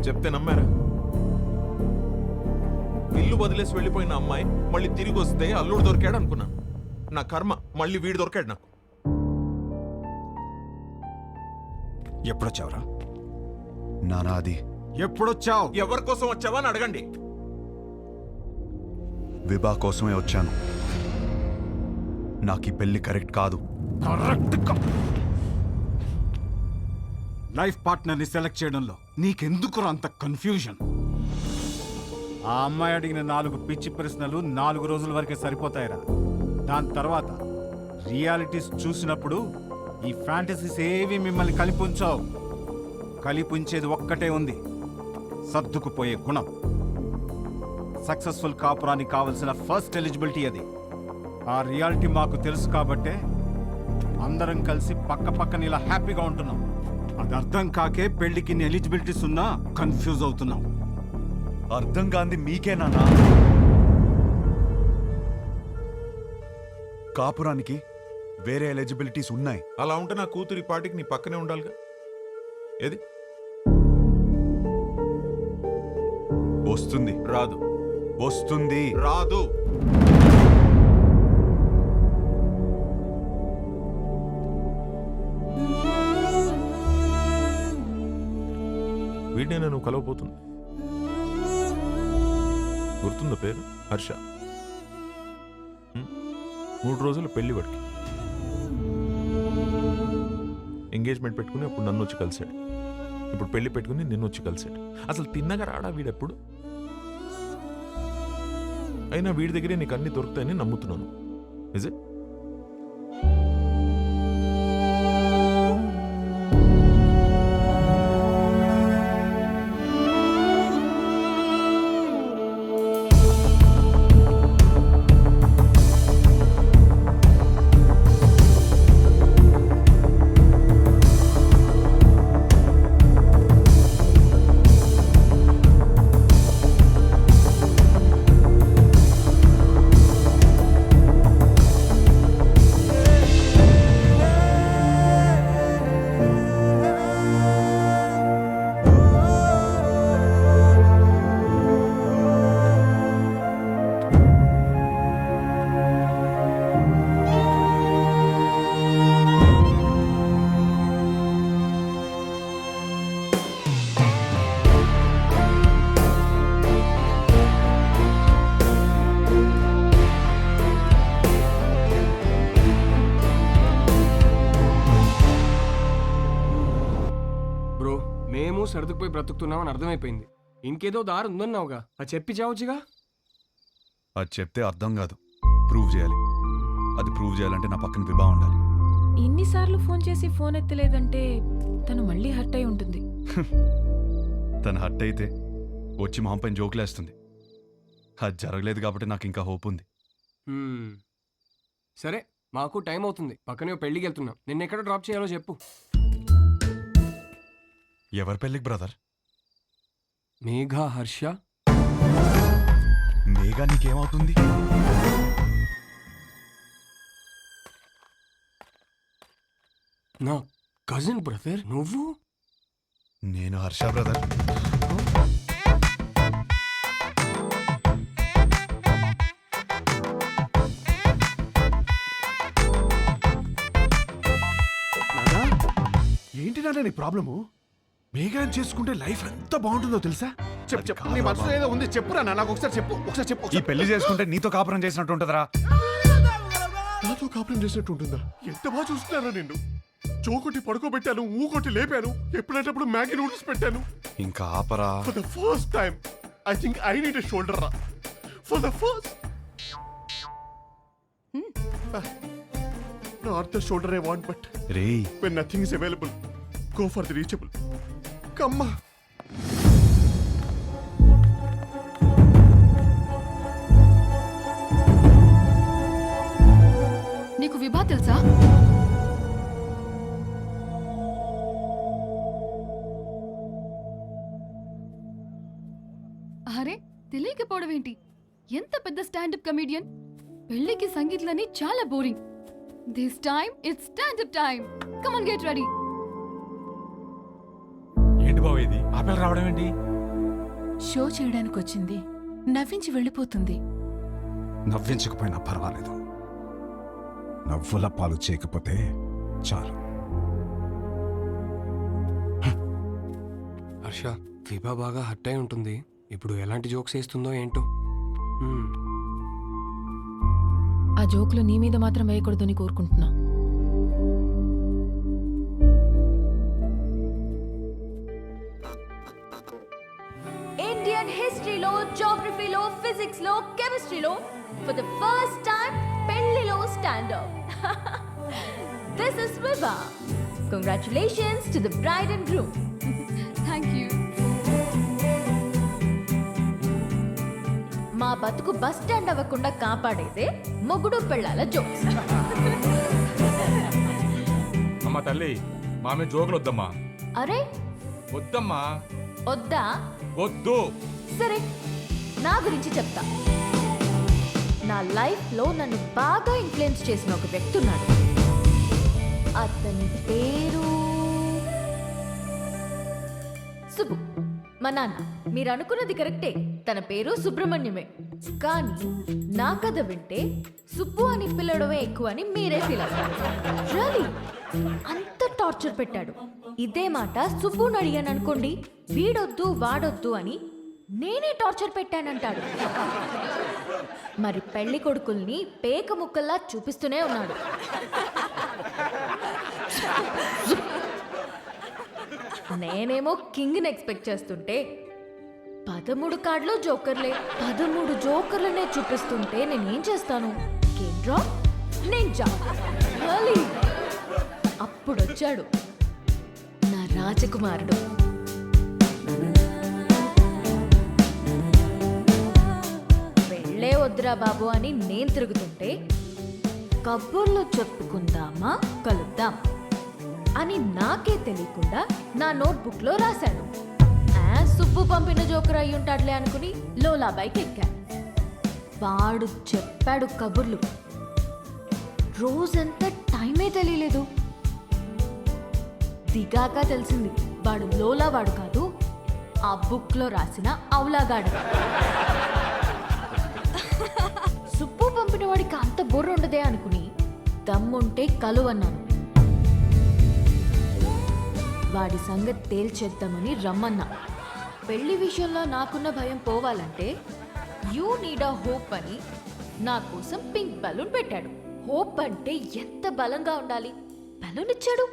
చెప్తే నమ్మారా? ఇల్లు వదిలేసి వెళ్ళిపోయిన అమ్మాయి మళ్ళీ తిరిగి వస్తే అల్లుడు దొరికాడు అనుకున్నాను. నా కర్మ, మళ్ళీ వీడు దొరికాడు నాకు. ఎప్పుడొచ్చావురా? నానా అది ఎప్పుడొచ్చావు? ఎవరి కోసం వచ్చావా అని అడగండి. విభా కోసమే వచ్చాను. నాకు ఈ పెళ్లి కరెక్ట్ కాదు. లైఫ్ పార్ట్నర్ని సెలెక్ట్ చేయడంలో నీకెందుకురా అంత కన్ఫ్యూజన్? ఆ అమ్మాయి అడిగిన 4 పిచ్చి ప్రశ్నలు 4 రోజుల వరకే సరిపోతాయిరా. దాని తర్వాత రియాలిటీస్ చూసినప్పుడు ఈ ఫ్యాంటసీస్ ఏవి మిమ్మల్ని కలిపుంచావు. కలిపుంచేది ఒక్కటే ఉంది, సర్దుకుపోయే గుణం. సక్సెస్ఫుల్ కాపురానికి కావలసిన ఫస్ట్ ఎలిజిబిలిటీ అది. ఆ రియాలిటీ మాకు తెలుసు కాబట్టే అందరం కలిసి పక్క పక్కన ఇలా హ్యాపీగా ఉంటున్నాం. అది అర్థం కాకే పెళ్లికి ఇన్ని ఎలిజిబిలిటీస్ ఉన్నా కన్ఫ్యూజ్ అవుతున్నాం. అర్థం కాంది మీకే నాన్నా. కాపురానికి వేరే ఎలిజిబిలిటీస్ ఉన్నాయి. అలా ఉంటే నా కూతురి పాటికి నీ పక్కనే ఉండాలిగా. ఏది వస్తుంది రాదు, వస్తుంది రాదు. వీడినే నువ్వు కలవబోతుంది. గుర్తుందా పేరు? హర్ష. 3 రోజులు పెళ్లి వాడికి. ఎంగేజ్మెంట్ పెట్టుకుని అప్పుడు నన్ను వచ్చి కలిశాడు. ఇప్పుడు పెళ్లి పెట్టుకుని నిన్ను వచ్చి కలిశాడు. అసలు తిన్నగా రాడా వీడెప్పుడు? అయినా వీడి దగ్గరే నీకు అన్ని దొరుకుతాయని నమ్ముతున్నాను. Is it? మేము సర్దుకుపోయి బ్రతుకుతున్నామని అర్థమైపోయింది. ఇంకేదో దారి ఉందన్నావుగా, అది చెప్పి చావచ్చుగా. అది చెప్తే అర్థం కాదు, ప్రూవ్ చేయాలి. అది ప్రూవ్ చేయాలంటే నా పక్కన విభా ఉండాలి. ఇన్నిసార్లు ఫోన్ చేసి ఫోన్ ఎత్తలేదంటే తను మళ్ళీ హర్ట్ అయి ఉంటుంది. తను హట్ అయితే వచ్చి మొహం పైన జోకులేస్తుంది. అది జరగలేదు కాబట్టి నాకు ఇంకా హోప్ ఉంది. సరే, మాకు టైం అవుతుంది. పక్కనే పెళ్ళికి వెళ్తున్నాం. నిన్నెక్కడ డ్రాప్ చేయాలో చెప్పు. ఎవరి పెళ్ళికి బ్రదర్? మేఘా, హర్ష. మేఘా నీకేమవుతుంది? నా కజిన్ బ్రదర్ నువ్వు. నేను హర్ష బ్రదర్. ఏంటి నాన్న నీ ప్రాబ్లము? మేఘాన్ని చేసుకుంటే లైఫ్ ఎంత బాగుంటుందో తెలుసా? చెప్పు చెప్పు, నీ మనసులో ఏదో ఉంది, చెప్పురా నాకు ఒకసారి చెప్పు. ఒకసారి చెప్పు. ఈ పెళ్లి చేసుకుంటే నీతో కాపురం చేసినట్టు ఉంటుందిరా. నాతో కాపురం చేసినట్టు ఉంటుందా? ఎంత బాగా చూస్తున్నారా నిన్ను. చోకొట్టి పడుకోబెట్టాను, ఊకొట్టి లేపాను, ఎప్పుడేటప్పుడు మ్యాగీ నూడిల్స్ పెట్టాను. ఇంకా ఆపరా. For the first time I think I need a shoulder రా. For the first not the shoulder I want, but రేయ్, when nothing is available, go for the reachable. Come on. నీకు విభా తెలుసా? అరే, తెలియకపోవడం ఏంటి? ఎంత పెద్ద స్టాండప్ కమెడియన్. పెళ్లికి సంగీత్లని చాలా boring. This time it's standup time. Come on, get ready. ఏంటి బావ ఇది? ఆపేలు రావడం ఏంటి? షో చేయడానికి వచ్చింది, నవ్వించి వెళ్ళిపోతుంది. నవ్వించకపోయినా పర్వాలేదు, నవ్వుల పాలు చేయకపోతే చాలు. హర్ష, విభా బాగా హర్ట్ అయి ఉంటుంది. ఇప్పుడు ఎలాంటి జోక్స్ వేస్తుందో ఏంటో. ఆ జోకులు నీ మీద మాత్రం వేయకూడదని కోరుకుంటున్నా. ఇండియన్ హిస్టరీలో, జాగ్రఫీలో, ఫిజిక్స్లో, కెమిస్ట్రీలో ఫర్ ద ఫస్ట్ టైం పెళ్లిలో stand up. This is Vibha. Congratulations to the bride and groom. Thank you. మా బతుకు బస్ స్టాండ్ అవ్వకుండా కాపాడేదే మొగుడు పెళ్ళాల జోక్స్. అమ్మా తల్లి, మామే జోకులు వద్దమ్మా. అరే వద్దమ్మా, వద్దా? వద్దు. సరే, నా గురించి చెప్తా. నా లైఫ్లో నన్ను బాగా ఇన్ఫ్లుయెన్స్ చేసిన ఒక వ్యక్తి ఉన్నాడు. అతని పేరు సుబ్బు. మా నాన్న. మీరు అనుకున్నది కరెక్టే, తన పేరు సుబ్రహ్మణ్యమే. కానీ నా కథ వింటే సుబ్బు అని పిలవడమే ఎక్కువ అని మీరే ఫీల్ అవుతారు. రియలీ అంత టార్చర్ పెట్టాడు. ఇదే మాట సుబ్బుని అడిగాను అనుకోండి, వీడొద్దు వాడొద్దు అని నేనే టార్చర్ పెట్టానంటాడు. మరి పెళ్లి కొడుకుల్ని పేక ముక్కల్లా చూపిస్తూనే ఉన్నాడు. నేనేమో కింగ్ని ఎక్స్పెక్ట్ చేస్తుంటే 13 కార్డులో జోకర్లే. 13 జోకర్లనే చూపిస్తుంటే నేనేం చేస్తాను? కేంద్రా నేను అప్పుడొచ్చాడు నా రాజకుమారుడు. వెళ్ళే వద్దురా బాబు అని నేను తిరుగుతుంటే, కబుర్లు చెప్పుకుందామా, కలుద్దాం అని నాకే తెలియకుండా నా నోట్బుక్లో రాశాడు. సుబ్బు పంపిన జోకర్ అయి ఉంటాడులే అనుకుని లోలా బైక్ ఎక్కాను. వాడు చెప్పాడు కబుర్లు. రోజంతా టైమే తెలియలేదు. దిగాక తెలిసింది వాడు లోలా వాడు కాదు, ఆ బుక్లో రాసిన అవులాగాడు. సుబ్బు పంపిన వాడికి అంత బుర్ర ఉండదే అనుకుని దమ్ముంటే కలువన్నాను. వాడి సంగతి తేల్చేద్దామని రమ్మన్నా. పెళ్లి విషయంలో నాకున్న భయం పోవాలంటే యూ నీడ్ అ హోప్ అని నా కోసం పింక్ బలూన్ పెట్టాడు. హోప్ అంటే ఎంత బలంగా ఉండాలి. బలూన్ ఇచ్చాడు.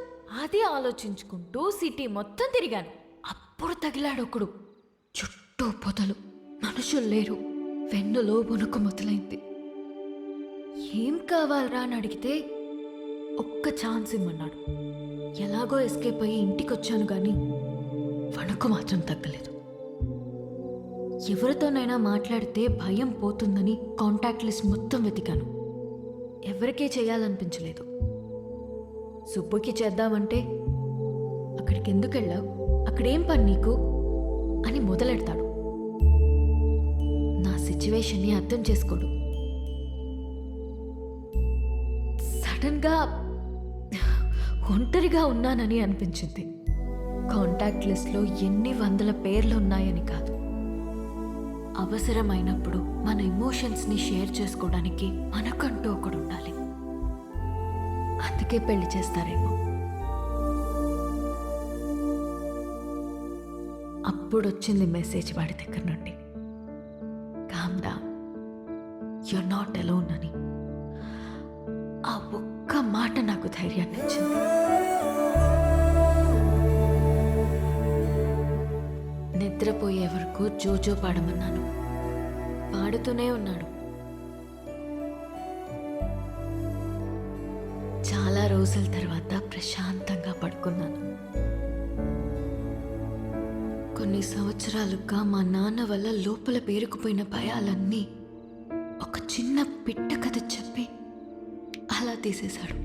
అది ఆలోచించుకుంటూ సిటీ మొత్తం తిరిగాను. అప్పుడు తగిలాడు ఒకడు. చుట్టూ పొదలు, మనుషులు లేరు. వెన్నులో వణుకు మొదలైంది. ఏం కావాలరా అని అడిగితే ఒక్క ఛాన్స్ ఇమ్మన్నాడు. ఎలాగో ఎస్కేప్ అయ్యి ఇంటికొచ్చాను కానీ వణుకు మాత్రం తగ్గలేదు. ఎవరితోనైనా మాట్లాడితే భయం పోతుందని కాంటాక్ట్ లిస్ట్ మొత్తం వెతికాను. ఎవరికే చేయాలనిపించలేదు. సుబ్బుకి చేద్దామంటే అక్కడికి ఎందుకు వెళ్ళావు, అక్కడేం పని నీకు అని మొదలెడతాడు. నా సిచ్యువేషన్ని అర్థం చేసుకోడు. సడన్గా ఒంటరిగా ఉన్నానని అనిపించింది. కాంటాక్ట్ లిస్ట్లో ఎన్ని వందల పేర్లు ఉన్నాయని కాదు, అవసరమైనప్పుడు మన ఎమోషన్స్ని షేర్ చేసుకోవడానికి మనకంటూ ఒకడు ఉండాలి. అందుకే పెళ్లి చేస్తారేమో. అప్పుడొచ్చింది మెసేజ్ వాడి దగ్గర నుండి, calm down, you're not alone అని. ఆ ఒక్క మాట నాకు ధైర్యాన్ని ఇచ్చింది. నిద్రపోయే వరకు జోజో పాడమన్నాను. పాడుతూనే ఉన్నాడు. చాలా రోజుల తర్వాత ప్రశాంతంగా పడుకున్నాను. కొన్ని సంవత్సరాలుగా మా నాన్న వల్ల లోపల పేరుకుపోయిన భయాలన్నీ ఒక చిన్న పిట్ట కథ చెప్పి అలా తీసేశాడు.